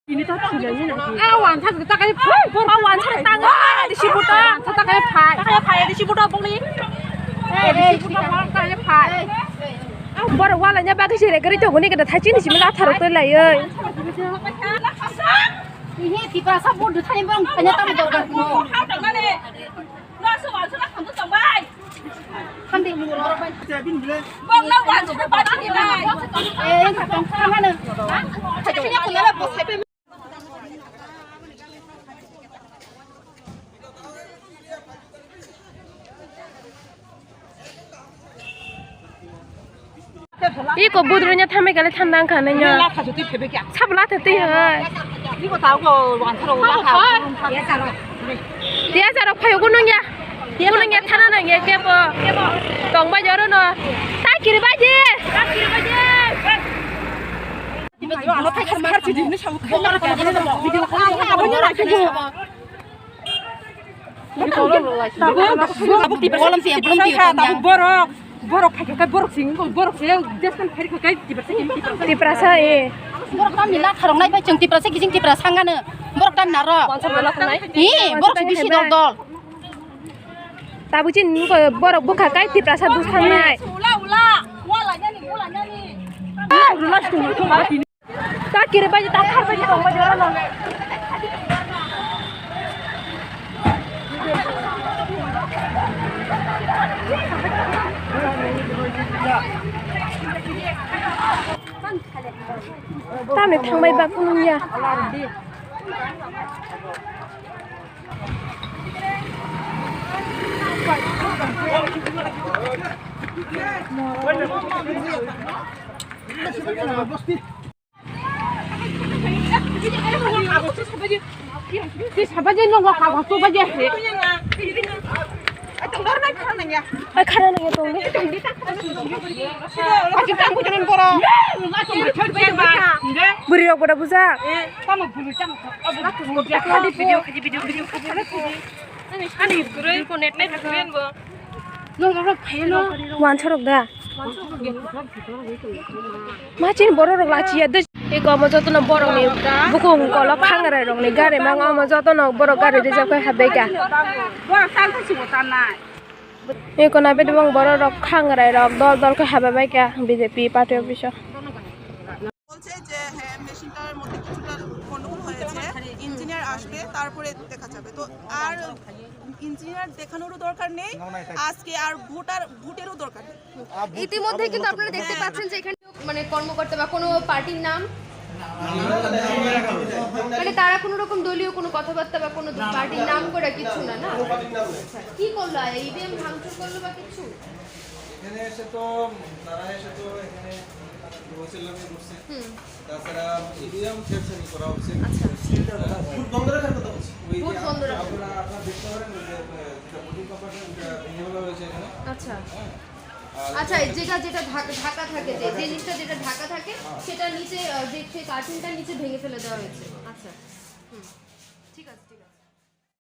ini tak sudah ni nak. Awan tak kita kaya awan tak tangan di sibuta. Tak kaya pai di sibuta boleh. Di sibuta kaya pai. Baru walanya bagi sih regeri tu guni kita thacin sih malah taruh tu lah ye. Ini tiba sabun tu thanya bang, thanya tamu jauh kan. Kau tak mana? Nasi wan sudah kamu sampai. Kan dia mulu orang bang. Bang nak wan sudah pada ni lah. Kau mana? Thacin aku nak bos hai. Iko budurnya thame kali thandang khananya. Sabla thati hai. Iko tahu ko wan tharo la ha. Dia jaro phayo gunungya. Gunungya thana na ye kebo. Tong ba jaro no. Ta kiri baje. Ano thai khar chi ni sau khar ka ni video ka ha ba ni la ke. Tabu ti kolam si belum ti tabu borok. Borok kayak borok sing borok saya deskan hari kayak di perasa borok tam nila kharong nai pai jeng ti perasa kijing ti perasa ngane borok tam naro borok bisi dol tabu chin borok buka kai ti perasa dus khanai ula walanya ni ula tak kira baju tak khar baju tong baju ono Tami thangbai ba kunungya Sabaje nong ka ka to baje Karananya tuh ni. Macam tangku jangan borong. Beri aku dah busak. Kamu bulu jangan. Aku video. Ani keren ko net keren bo. Nong phailo. Wan chorok dah. Macam borong laci ada. Iko amo joto na borong ni bukung kolok khangare rong ni gare mang amo joto na borong gare reserve kai habega. Borong sang thasi botanai. Iko na bedi bang borong rok khangare rok dol kai habega BJP party office. বলছে যে হ্যাঁ মেশিনটার মধ্যে কিছুটা গন্ডগোল হয়েছে engineer আসবে তারপরে দেখা যাবে তো আর ইঞ্জিনিয়ার দেখানোরও দরকার নেই আজকে আর ভোটেরও দরকার নেই ইতিমধ্যে কিন্তু আপনারা দেখতে পাচ্ছেন যে এখানে মানে কর্মকর্তা বা কোনো পার্টির নাম মানে তারা কোনো রকম দলীয় কোনো কথাবার্তা বা কোনো পার্টির নাম করে কিছু না কি করলো ইভিএম ভাঙচুর করলো বা কিছু এখানে এসে তো তারা এসে তো এখানে বলছিলামই করছে তাছাড়া ইভিএম সেকশনই করা হচ্ছে ভোট বন্ধ রাখার কথা বলছি ওই যে আপনারা দেখতে পারেন যে ভোটিং কম্পার্টমেন্ট ভেঙে ফেলা হয়েছে এখানে আচ্ছা যেটা ঢাকা থাকে যে জিনিসটা যেটা ঢাকা থাকে সেটা নিচে যে কার্টুনটা নিচে ভেঙে ফেলে দেওয়া হয়েছে আচ্ছা ঠিক আছে